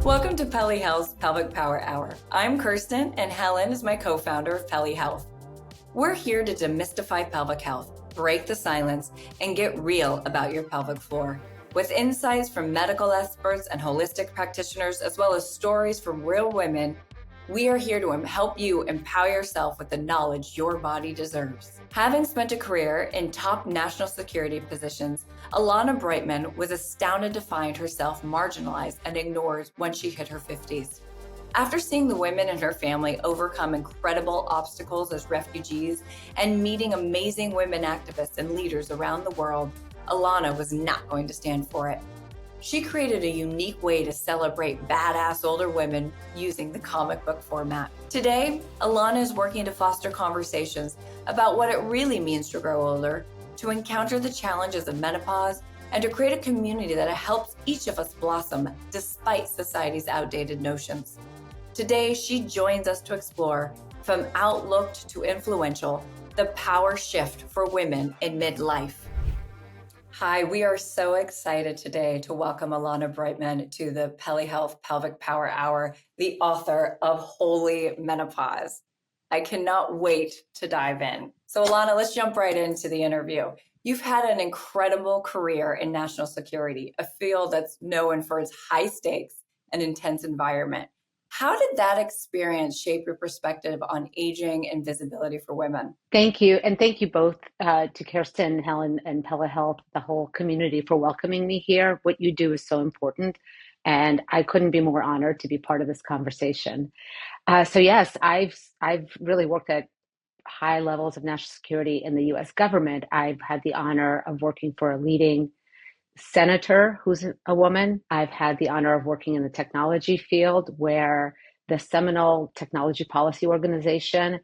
Welcome to Pelly Health's Pelvic Power Hour. I'm Kirsten, and Helen is my co-founder of Pelly Health. We're here to demystify pelvic health, break the silence, and get real about your pelvic floor. With insights from medical experts and holistic practitioners, as well as stories from real women, we are here to help you empower yourself with the knowledge your body deserves. Having spent a career in top national security positions, Elana Broitman was astounded to find herself marginalized and ignored when she hit her 50s. After seeing the women in her family overcome incredible obstacles as refugees and meeting amazing women activists and leaders around the world, Elana was not going to stand for it. She created a unique way to celebrate badass older women using the comic book format. Today, Elana is working to foster conversations about what it really means to grow older, to encounter the challenges of menopause, and to create a community that helps each of us blossom despite society's outdated notions. Today, she joins us to explore, from outlooked to influential, the power shift for women in midlife. Hi, we are so excited today to welcome Elana Broitman to the Pelly Health Pelvic Power Hour, the author of Holy Menopause. I cannot wait to dive in. So Elana, let's jump right into the interview. You've had an incredible career in national security, a field that's known for its high stakes and intense environment. How did that experience shape your perspective on aging and visibility for women? Thank you. And thank you both to Kirsten, Helen, and Telehealth, the whole community for welcoming me here. What you do is so important. And I couldn't be more honored to be part of this conversation. So yes, I've really worked at high levels of national security in the US government. I've had the honor of working for a leading senator who's a woman. I've had the honor of working in the technology field where the seminal technology policy organization,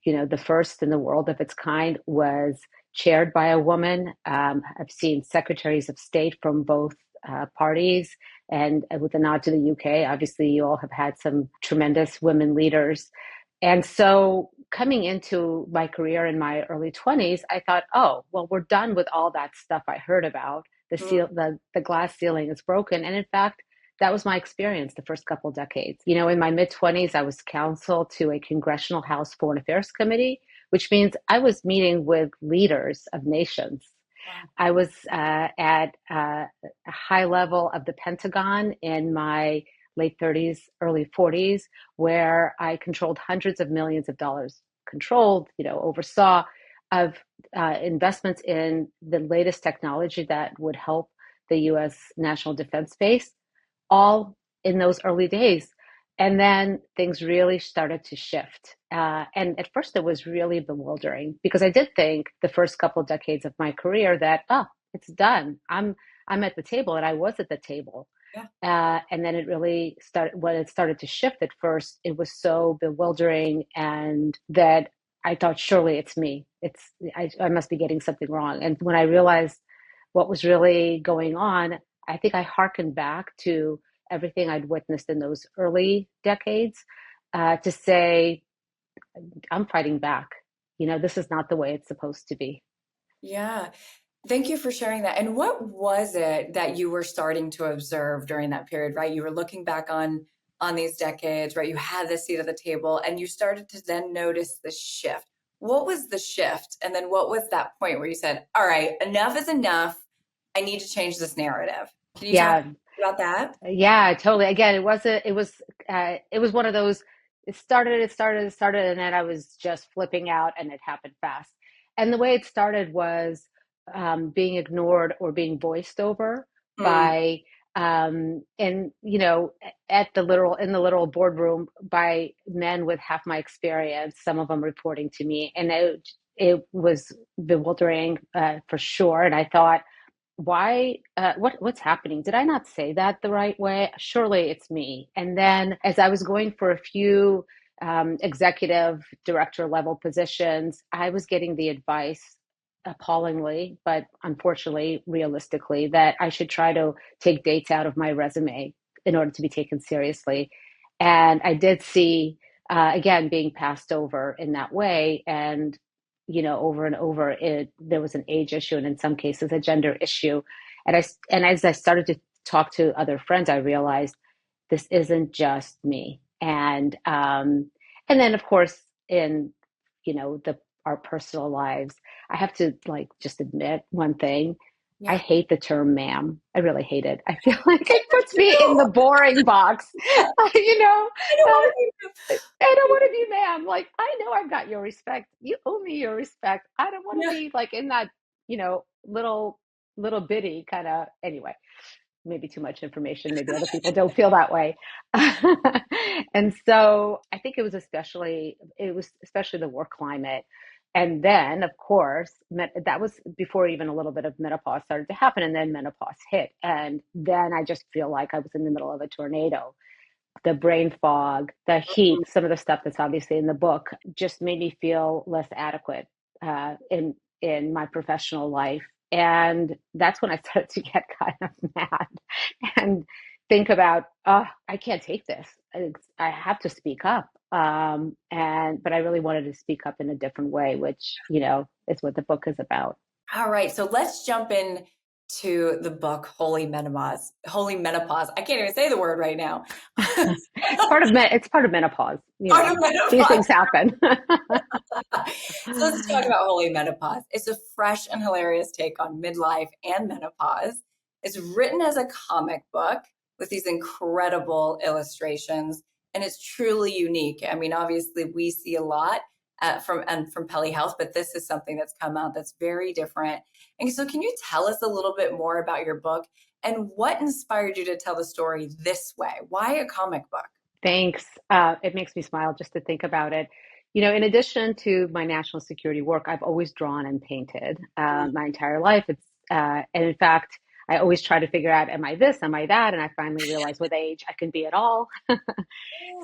the first in the world of its kind, was chaired by a woman. I've seen secretaries of state from both parties, and with a nod to the UK, obviously you all have had some tremendous women leaders. And so coming into my career in my early 20s, I thought, oh, well, we're done with all that stuff I heard about. The glass ceiling is broken. And in fact, that was my experience the first couple of decades. In my mid 20s, I was counsel to a Congressional House Foreign Affairs Committee, which means I was meeting with leaders of nations. Wow. I was at a high level of the Pentagon in my late 30s, early 40s, where I controlled hundreds of millions of dollars, oversaw of investments in the latest technology that would help the U.S. national defense base, all in those early days. And then things really started to shift. And at first it was really bewildering because I did think the first couple of decades of my career that, oh, it's done. I'm at the table, and I was at the table. Yeah. And then it really started, when it started to shift at first, it was so bewildering, and that I thought, surely it's me. I must be getting something wrong. And when I realized what was really going on, I think I hearkened back to everything I'd witnessed in those early decades to say, I'm fighting back. This is not the way it's supposed to be. Yeah. Thank you for sharing that. And what was it that you were starting to observe during that period, right? You were looking back on these decades, right? You had this seat at the table and you started to then notice the shift. What was the shift? And then what was that point where you said, all right, enough is enough. I need to change this narrative. Can you talk Yeah, about that? yeah, totally. Again, it was one of those. It started, and then I was just flipping out, and it happened fast. And the way it started was being ignored or being voiced over Mm, by, and at the literal in the literal boardroom by men with half my experience. Some of them reporting to me, and it was bewildering for sure. And I thought, why what's happening? Did I not say that the right way? Surely it's me. And then as I was going for a few executive director level positions, I was getting the advice, appallingly but unfortunately realistically, that I should try to take dates out of my resume in order to be taken seriously. And I did see, again, being passed over in that way. And over and over, there was an age issue, and in some cases a gender issue. And as I started to talk to other friends, I realized this isn't just me. And then of course in, the our personal lives, I have to like just admit one thing. I Yeah. hate the term ma'am. I really hate it. I feel like it puts me in the boring box. you know, I don't uh, want to I don't want to be ma'am. Like, I know I've got your respect. You owe me your respect. I don't want be. to Yeah. be like in that, little bitty kind of, anyway, maybe too much information. Maybe other people don't feel that way. And so I think it was especially the work climate. And then, of course, that was before even a little bit of menopause started to happen. And then menopause hit. And then I just feel like I was in the middle of a tornado. The brain fog, the heat, some of the stuff that's obviously in the book just made me feel less adequate in my professional life. And that's when I started to get kind of mad and think about, oh, I can't take this. I have to speak up. But I really wanted to speak up in a different way, which, is what the book is about. All right, so let's jump in to the book Holy Menopause. Holy Menopause. I can't even say the word right now. It's part of menopause. Part of These menopause. things happen. So let's talk about Holy Menopause. It's a fresh and hilarious take on midlife and menopause. It's written as a comic book with these incredible illustrations, and it's truly unique. I mean, obviously, we see a lot from Pelly Health, but this is something that's come out that's very different. And so, can you tell us a little bit more about your book and what inspired you to tell the story this way? Why a comic book? Thanks. It makes me smile just to think about it. In addition to my national security work, I've always drawn and painted my entire life. And in fact, I always try to figure out, am I this, am I that? And I finally realized with age, I can be it all.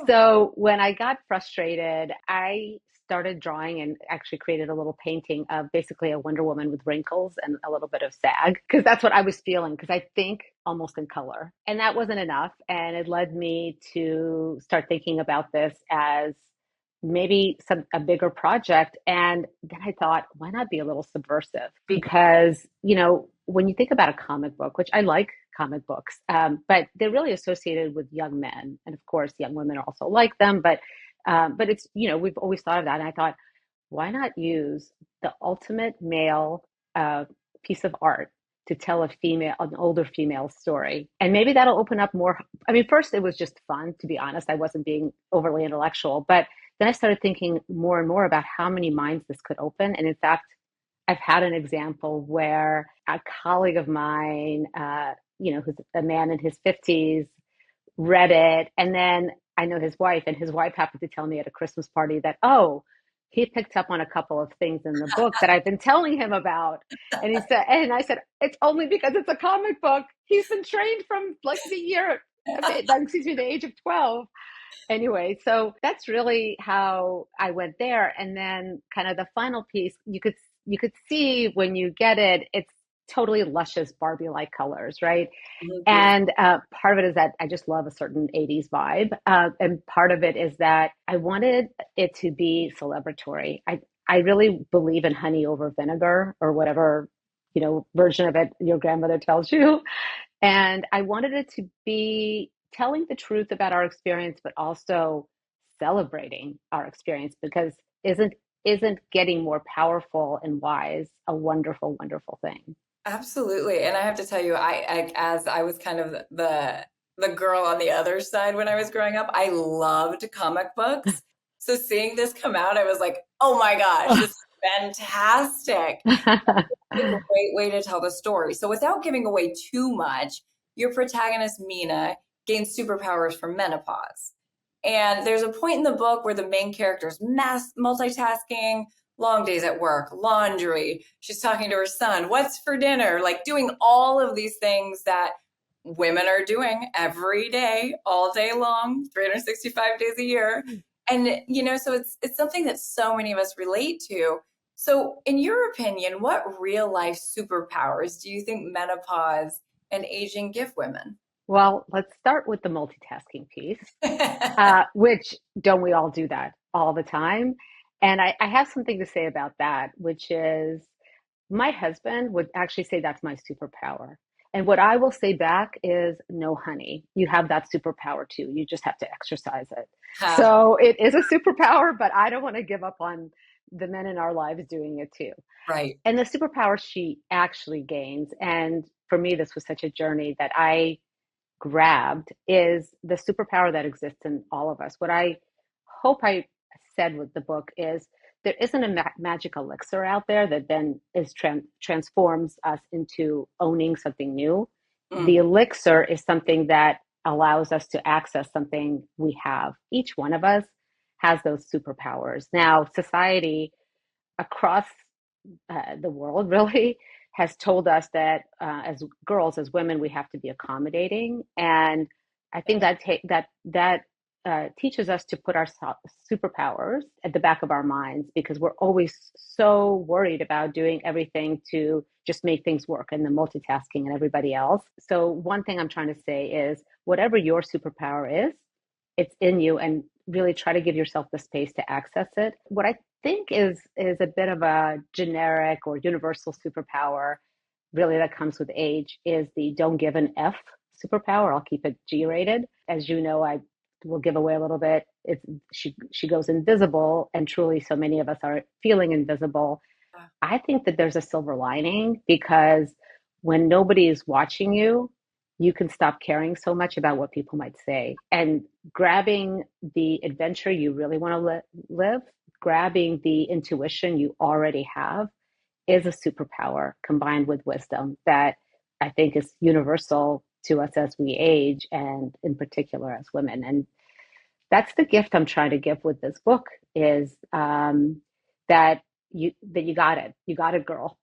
So when I got frustrated, I started drawing and actually created a little painting of basically a Wonder Woman with wrinkles and a little bit of sag, because that's what I was feeling, because I think almost in color. And that wasn't enough. And it led me to start thinking about this as maybe a bigger project. And then I thought, why not be a little subversive? Because, when you think about a comic book, which I like comic books, but they're really associated with young men. And of course, young women also like them. But it's, we've always thought of that. And I thought, why not use the ultimate male piece of art to tell an older female story? And maybe that'll open up more. I mean, first it was just fun, to be honest. I wasn't being overly intellectual, but then I started thinking more and more about how many minds this could open. And in fact, I've had an example where a colleague of mine, who's a man in his 50s, read it. And then I know his wife, and his wife happened to tell me at a Christmas party that, oh, he picked up on a couple of things in the book that I've been telling him about. And I said, it's only because it's a comic book. He's been trained from like the age of 12. Anyway, so that's really how I went there. And then kind of the final piece, you could see when you get it, it's totally luscious Barbie-like colors, right? Beautiful. And part of it is that I just love a certain 80s vibe. And part of it is that I wanted it to be celebratory. I really believe in honey over vinegar, or whatever, version of it your grandmother tells you. And I wanted it to be telling the truth about our experience, but also celebrating our experience, because isn't getting more powerful and wise a wonderful, wonderful thing? Absolutely. And I have to tell you, as I was kind of the girl on the other side when I was growing up, I loved comic books. So seeing this come out, I was like, oh my gosh, this is fantastic. A great way to tell the story. So without giving away too much, your protagonist Mina gains superpowers from menopause. And there's a point in the book where the main character is mass multitasking, long days at work, laundry. She's talking to her son, what's for dinner? Like doing all of these things that women are doing every day, all day long, 365 days a year. And so it's something that so many of us relate to. So, in your opinion, what real life superpowers do you think menopause and aging give women? Well, let's start with the multitasking piece, which don't we all do that all the time? And I have something to say about that, which is my husband would actually say that's my superpower. And what I will say back is, no, honey, you have that superpower too. You just have to exercise it. Ha, So it is a superpower, but I don't want to give up on the men in our lives doing it too. right. And the superpower she actually gains, and for me, this was such a journey that I grabbed, is the superpower that exists in all of us. What I hope I said with the book is, there isn't a magic elixir out there that then transforms us into owning something new. The Mm, elixir is something that allows us to access something we have. Each one of us has those superpowers. Now, society across the world really has told us that as girls, as women, we have to be accommodating, and I think yeah. that teaches us to put our superpowers at the back of our minds, because we're always so worried about doing everything to just make things work, and the multitasking and everybody else. So one thing I'm trying to say is, whatever your superpower is, it's in you, and really try to give yourself the space to access it. What I think is a bit of a generic or universal superpower, really, that comes with age, is the don't give an F superpower. I'll keep it G rated. As you know, I will give away a little bit. It's she goes invisible, and truly, so many of us are feeling invisible. I think that there's a silver lining, because when nobody is watching you, you can stop caring so much about what people might say, and grabbing the adventure you really want to live, grabbing the intuition you already have, is a superpower combined with wisdom that I think is universal to us as we age, and in particular as women. And that's the gift I'm trying to give with this book, is that you got it. You got it, girl.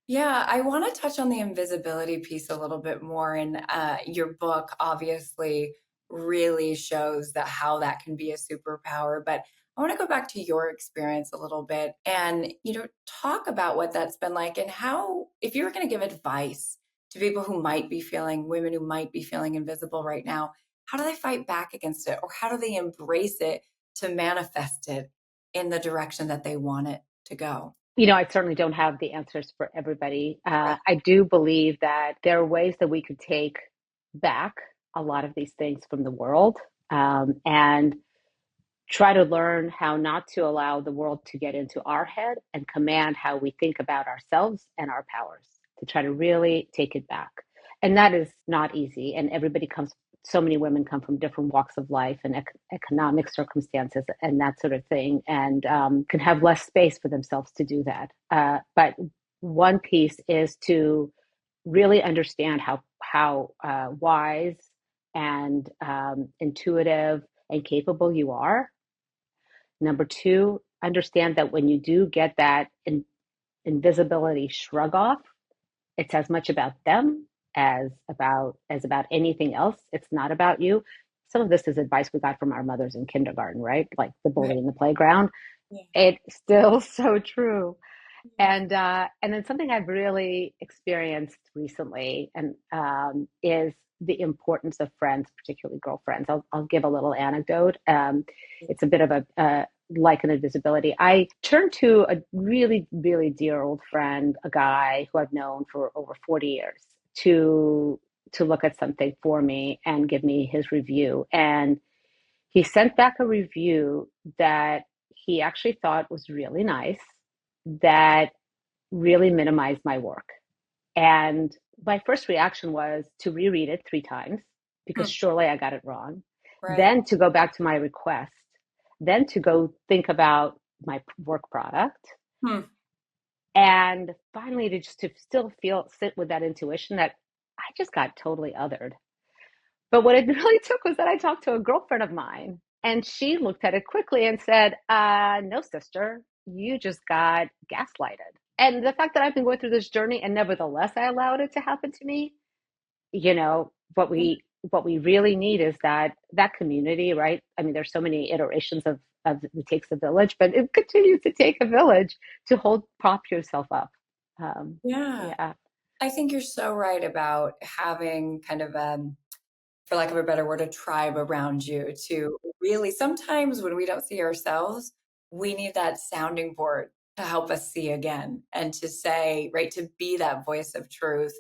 Yeah, I want to touch on the invisibility piece a little bit more. And your book obviously really shows that how that can be a superpower. But I want to go back to your experience a little bit and, talk about what that's been like and how, if you were going to give advice to people who might be feeling, women who might be feeling invisible right now, how do they fight back against it? Or how do they embrace it to manifest it in the direction that they want it to go? I certainly don't have the answers for everybody. Right. I do believe that there are ways that we could take back a lot of these things from the world, and try to learn how not to allow the world to get into our head and command how we think about ourselves and our powers, to try to really take it back. And that is not easy. And so many women come from different walks of life and economic circumstances and that sort of thing, and can have less space for themselves to do that. But one piece is to really understand how wise and intuitive and capable you are. Number two, understand that when you do get that invisibility shrug off, it's as much about them as about anything else. It's not about you. Some of this is advice we got from our mothers in kindergarten, right? Like the bully Right. in the playground. Yeah. It's still so true. Yeah. And then something I've really experienced recently, and is the importance of friends, particularly girlfriends. I'll give a little anecdote. It's a bit of a like an invisibility. I turned to a really, really dear old friend, a guy who I've known for over 40 years, to look at something for me and give me his review. And he sent back a review that he actually thought was really nice, that really minimized my work. And my first reaction was to reread it 3 times, because Hmm. surely I got it wrong. Right. Then to go back to my request, then to go think about my work product, Hmm. and finally to still sit with that intuition that I just got totally othered. But what it really took was that I talked to a girlfriend of mine, and she looked at it quickly and said, no, sister, you just got gaslighted. And the fact that I've been going through this journey and nevertheless I allowed it to happen to me, what we really need is that community, right? I mean, there's so many iterations of it takes a village, but it continues to take a village to prop yourself up. Yeah. Yeah. I think you're so right about having kind of for lack of a better word, a tribe around you to really sometimes when we don't see ourselves, we need that sounding board to help us see again and to say, right, to be that voice of truth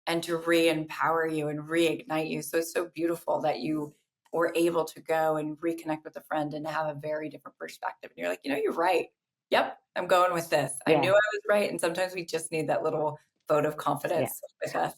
and to re-empower you and reignite you. So it's so beautiful that you were able to go and reconnect with a friend and have a very different perspective. And you're like, you're right. Yep, I'm going with this. I knew I Yeah, was right. And sometimes we just need that little vote of yeah. confidence with us.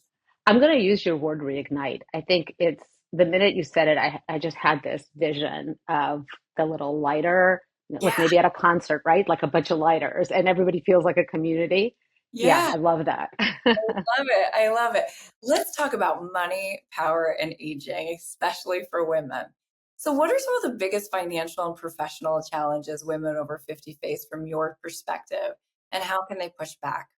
I'm going to use your word reignite. I think it's the minute you said it, I just had this vision of the little lighter, like Yeah, maybe at a concert, right? Like a bunch of lighters, and everybody feels like a community. Yeah, yeah. I love that. Love it. I love it. Let's talk about money, power, and aging, especially for women. So, what are some of the biggest financial and professional challenges women over 50 face from your perspective, and how can they push back?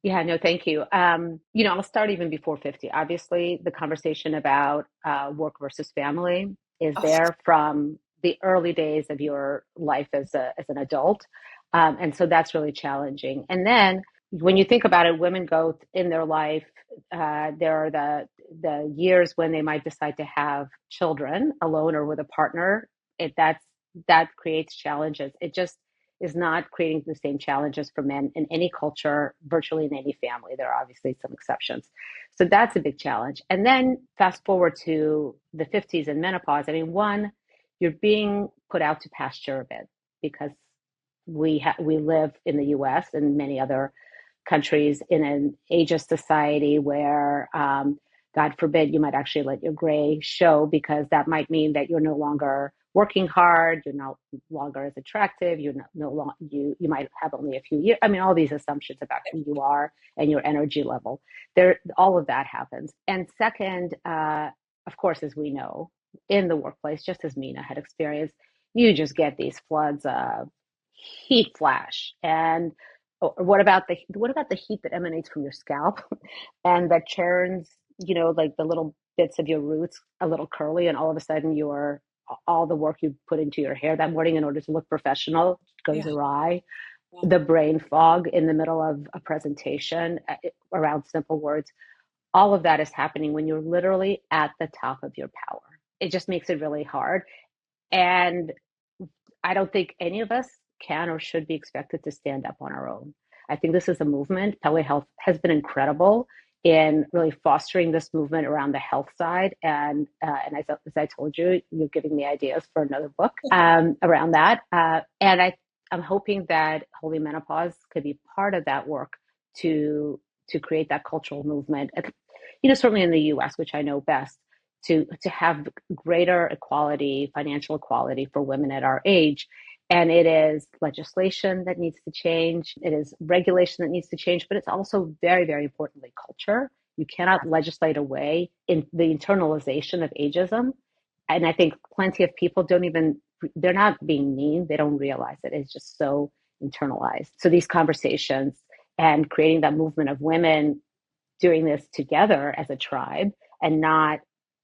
Yeah, no, thank you. I'll start even before 50. Obviously, the conversation about work versus family is Oh, there from the early days of your life as an adult. And so that's really challenging. And then when you think about it, women go in their life, there are the years when they might decide to have children alone or with a partner. That creates challenges. It just is not creating the same challenges for men in any culture, virtually in any family. There are obviously some exceptions. So that's a big challenge. And then fast forward to the 50s and menopause. I mean, one, you're being put out to pasture a bit because we live in the US and many other countries in an ageist society where, God forbid, you might actually let your gray show because that might mean that you're no longer working hard, you're no longer as attractive, you're no longer you might have only a few years. I mean, all these assumptions about who you are and your energy level. There, all of that happens. And second, of course, as we know, in the workplace, just as Mina had experienced, you just get these floods of heat flash and what about the heat that emanates from your scalp and that churns, like the little bits of your roots a little curly, and all of a sudden your all the work you put into your hair that morning in order to look professional goes yeah. awry. Yeah. The brain fog in the middle of a presentation around simple words. All of that is happening when you're literally at the top of your power. It just makes it really hard. And I don't think any of us can or should be expected to stand up on our own. I think this is a movement. Telehealth has been incredible in really fostering this movement around the health side. And as I told you, you're giving me ideas for another book around that. I'm hoping that Holy Menopause could be part of that work to to create that cultural movement. Certainly in the U.S., which I know best, to have greater equality, financial equality for women at our age. And it is legislation that needs to change. It is regulation that needs to change, but it's also very, very importantly culture. You cannot legislate away in the internalization of ageism. And I think plenty of people they're not being mean. They don't realize it. It's just so internalized. So these conversations and creating that movement of women doing this together as a tribe and not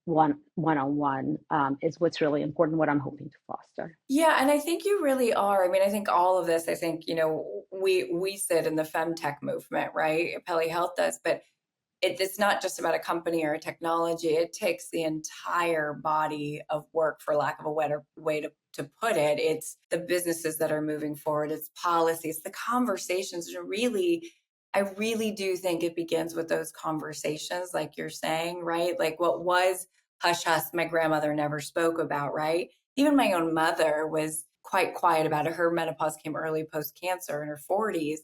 on one is what's really important, what I'm hoping to foster. Yeah, and I think you really are. I mean, I think all of this, I think, we sit in the femtech movement, right? Pele Health does, but it's not just about a company or a technology. It takes the entire body of work, for lack of a better way to put it. It's the businesses that are moving forward, it's policies, the conversations. I really do think it begins with those conversations, like you're saying, right? Like what was hush hush, my grandmother never spoke about, right? Even my own mother was quite quiet about it. Her menopause came early post cancer in her 40s,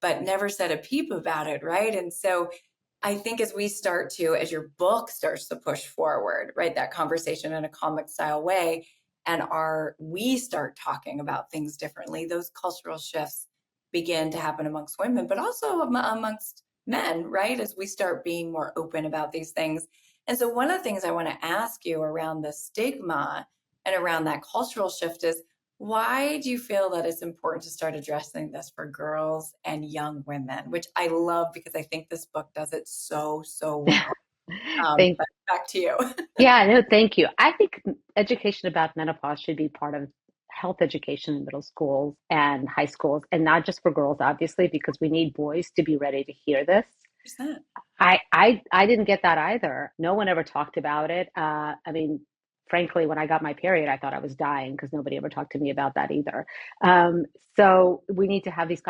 but never said a peep about it, right? And so I think as your book starts to push forward, right, that conversation in a comic style way, and we start talking about things differently, those cultural shifts begin to happen amongst women, but also amongst men, right, as we start being more open about these things. And so, one of the things I want to ask you around the stigma and around that cultural shift is, why do you feel that it's important to start addressing this for girls and young women? Which I love because I think this book does it so, so well. Thank But back to you. Yeah, no, thank you. I think education about menopause should be part of health education in middle schools and high schools, and not just for girls, obviously, because we need boys to be ready to hear this. 100%. I didn't get that either. No one ever talked about it. I mean, frankly, when I got my period, I thought I was dying because nobody ever talked to me about that either. So we need to have these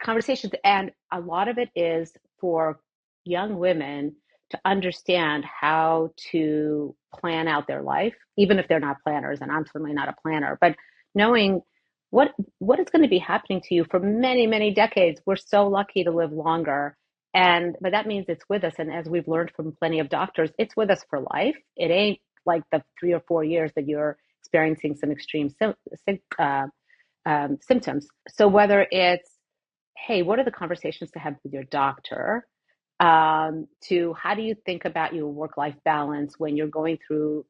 conversations, and a lot of it is for young women to understand how to plan out their life, even if they're not planners, and I'm certainly not a planner, but knowing what what is going to be happening to you for many, many decades. We're so lucky to live longer. And but that means it's with us. And as we've learned from plenty of doctors, it's with us for life. It ain't like the 3 or 4 years that you're experiencing some extreme symptoms. So whether it's, hey, what are the conversations to have with your doctor? To how do you think about your work-life balance when you're going through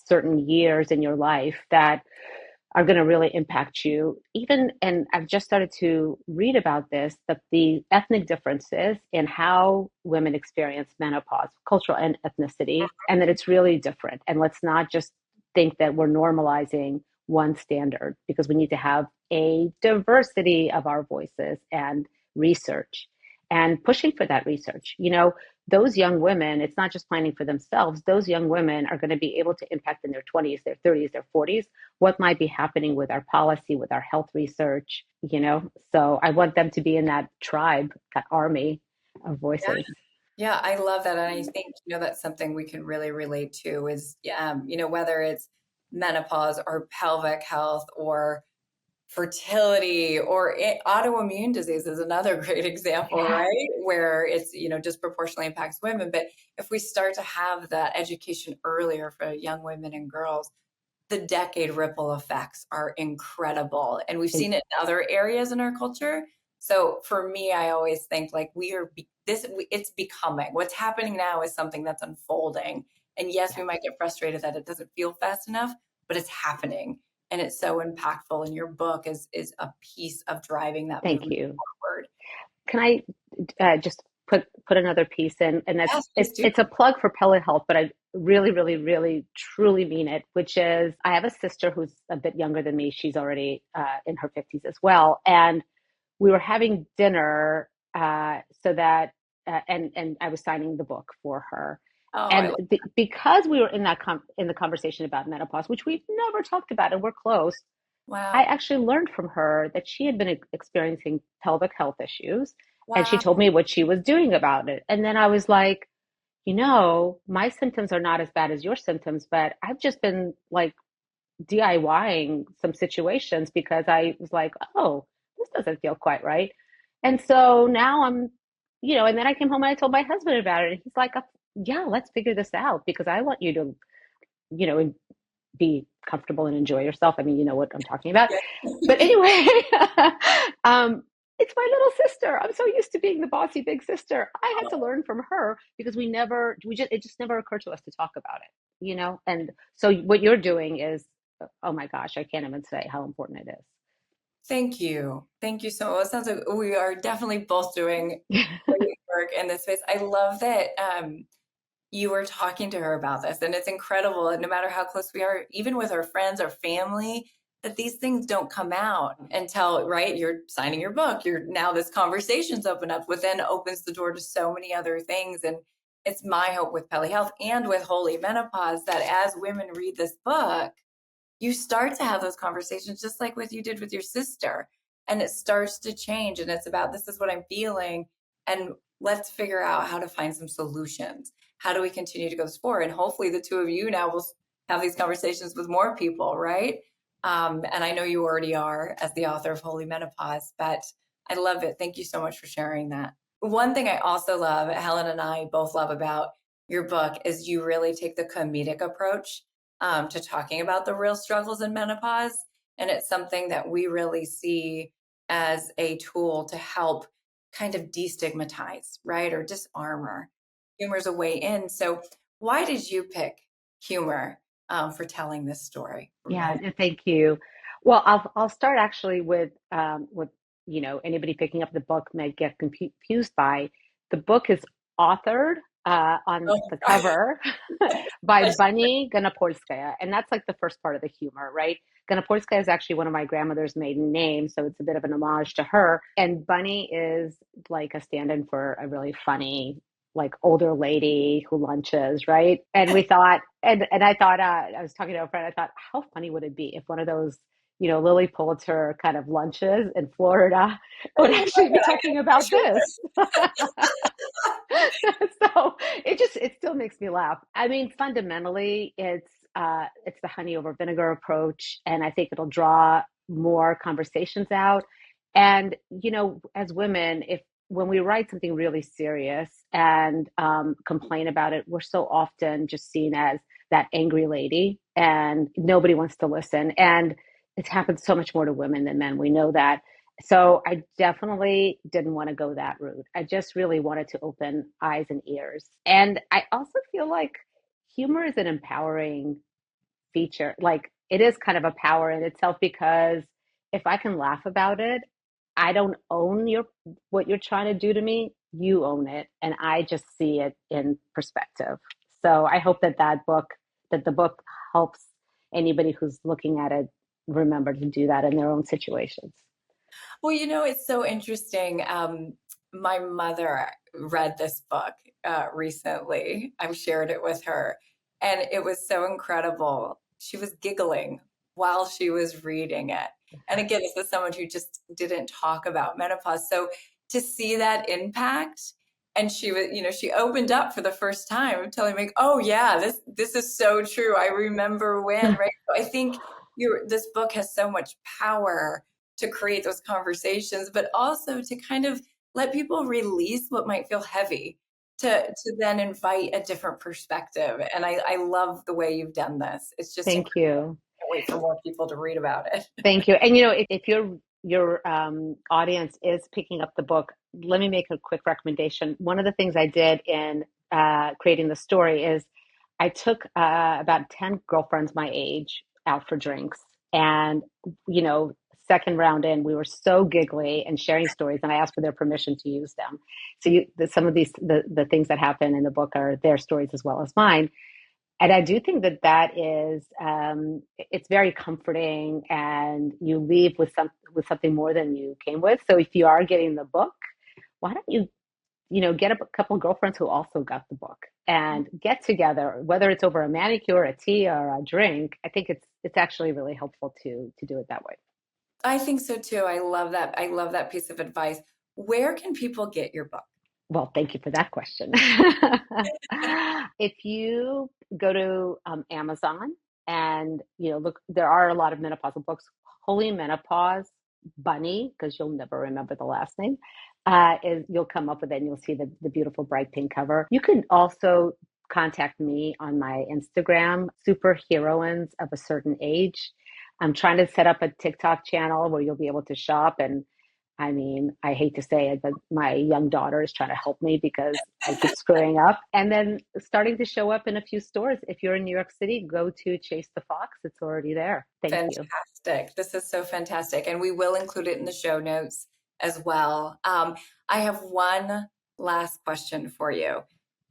certain years in your life that are going to really impact you. Even, and I've just started to read about this, that the ethnic differences in how women experience menopause, cultural and ethnicity, and that it's really different. And let's not just think that we're normalizing one standard, because we need to have a diversity of our voices and research and pushing for that research. Those young women, it's not just planning for themselves. Those young women are going to be able to impact in their 20s, their 30s, their 40s, what might be happening with our policy, with our health research. So I want them to be in that tribe, that army of Yeah. voices. Yeah, I love that. And I think, that's something we can really relate to is, whether it's menopause or pelvic health or fertility or autoimmune disease is another great example, Yeah. right? Where it's, disproportionately impacts women. But if we start to have that education earlier for young women and girls, the decade ripple effects are incredible. And we've seen it in other areas in our culture. So for me, I always think like it's becoming what's happening now is something that's unfolding. And yes, we might get frustrated that it doesn't feel fast enough, but it's happening. And it's so impactful. And your book is a piece of driving that Thank movement you. forward. Can I just put another piece in? And that's Yes, please do. it's a plug for pellet health, but I really, really, really, truly mean it. Which is, I have a sister who's a bit younger than me. She's already in her 50s as well, and we were having dinner so that and I was signing the book for her. Oh, And because we were in in the conversation about menopause, which we've never talked about, and we're close, I wow. actually learned from her that she had been experiencing pelvic health issues, and she Wow. told me what she was doing about it. And then I was like, my symptoms are not as bad as your symptoms, but I've just been like DIYing some situations because I was like, oh, this doesn't feel quite right. And so now and then I came home and I told my husband about it. And he's like, yeah, let's figure this out because I want you to, be comfortable and enjoy yourself. I mean, you know what I'm talking about. But anyway, it's my little sister. I'm so used to being the bossy big sister. I had to learn from her because it just never occurred to us to talk about it. And so what you're doing is, oh my gosh, I can't even say how important it Thank you. Thank you so much. It sounds like we are definitely both doing is. great work in this space. I love that you were talking to her about this, and it's incredible. And no matter how close we are, even with our friends, our family, that these things don't come out until, right, you're signing your book. You're now this conversation's open up, which then opens the door to so many other things. And it's my hope with Pelly Health and with Holy Menopause that as women read this book, you start to have those conversations just like what you did with your sister, and it starts to change, and it's about, this is what I'm feeling, and let's figure out how to find some solutions. How do we continue to go forward? And hopefully the two of you now will have these conversations with more people, right? And I know you already are as the author of Holy Menopause, but I love it. Thank you so much for sharing that. One thing I also love, Helen and I both love about your book, is you really take the comedic approach to talking about the real struggles in menopause. And it's something that we really see as a tool to help kind of destigmatize, right? Or disarmor. Humor's a way in. So why did you pick humor for telling this story from Yeah, Hope? thank you. Well, I'll start actually with anybody picking up the book might get confused by the book is authored on Oh, the cover by Bunny Ganapolskaya, and that's like the first part of the humor, right? Ganapolskaya is actually one of my grandmother's maiden names, so it's a bit of an homage to her. And Bunny is like a stand-in for a really funny, like older lady who lunches, right? And we thought, and I thought, I was talking to a friend, I thought, how funny would it be if one of those, Lily Pulitzer kind of lunches in Florida would oh my actually be God, talking about this? So it makes me laugh. I mean, fundamentally, it's the honey over vinegar approach, and I think it'll draw more conversations out. And as women, if when we write something really serious and complain about it, we're so often just seen as that angry lady, and nobody wants to listen. And it's happened so much more to women than men. We know that. So I definitely didn't want to go that route. I just really wanted to open eyes and ears. And I also feel like humor is an empowering feature. Like it is kind of a power in itself because if I can laugh about it, I don't own what you're trying to do to me. You own it, and I just see it in perspective. So I hope that the book helps anybody who's looking at it remember to do that in their own situations. Well, it's so interesting. My mother read this book recently. I've shared it with her, and it was so incredible. She was giggling while she was reading it. And again, this is someone who just didn't talk about menopause. So to see that impact, and she opened up for the first time, telling me, "Oh yeah, this is so true. I remember when." Right. So I think this book has so much power to create those conversations, but also to kind of let people release what might feel heavy, to then invite a different perspective. And I love the way you've done this. It's just Thank incredible. you. I can't wait for more people to read about it. Thank you. And if your audience is picking up the book, let me make a quick recommendation. One of the things I did in creating the story is I took about 10 girlfriends my age out for drinks. And, second round in, we were so giggly and sharing stories, and I asked for their permission to use them. So some of the things that happen in the book are their stories as well as mine. And I do think that is it's very comforting, and you leave with something more than you came with. So if you are getting the book, why don't you get a couple of girlfriends who also got the book and get together, whether it's over a manicure, a tea, or a drink. I think it's actually really helpful to do it that way. I think so too. I love that. I love that piece of advice. Where can people get your book? Well, thank you for that question. If you go to Amazon and look, there are a lot of menopausal books. Holy Menopause, Bunny, because you'll never remember the last name, is you'll come up with it and you'll see the beautiful bright pink cover. You can also contact me on my Instagram, Superheroines of a Certain Age. I'm trying to set up a TikTok channel where you'll be able to shop. And I mean, I hate to say it, but my young daughter is trying to help me because I keep screwing up. And then starting to show up in a few stores. If you're in New York City, go to Chase the Fox. It's already there. Thank you. Fantastic. This is so fantastic. And we will include it in the show notes as well. I have one last question for you.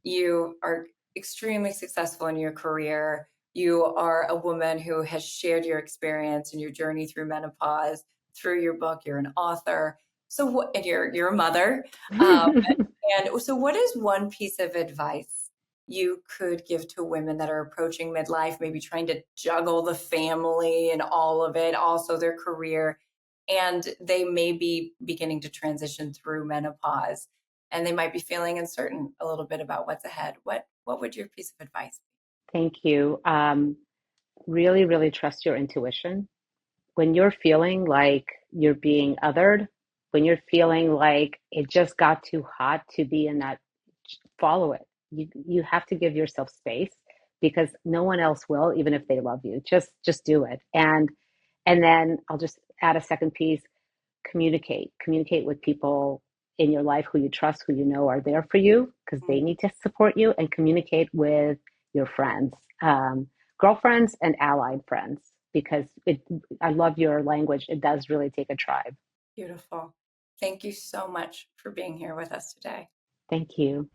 You are extremely successful in your career. You are a woman who has shared your experience and your journey through menopause through your book. You're an author. And you're a mother. And so what is one piece of advice you could give to women that are approaching midlife, maybe trying to juggle the family and all of it, also their career, and they may be beginning to transition through menopause, and they might be feeling uncertain a little bit about what's ahead? What would your piece of advice Thank you. Really, really trust your intuition. When you're feeling like you're being othered, when you're feeling like it just got too hot to be in that, follow it. You have to give yourself space because no one else will, even if they love you. Just do it. And then I'll just add a second piece, communicate with people in your life who you trust, who you know are there for you because be? they need to support you, and communicate with your friends, girlfriends and allied friends, because I love your language. It does really take a tribe. Beautiful. Thank you so much for being here with us today. Thank you.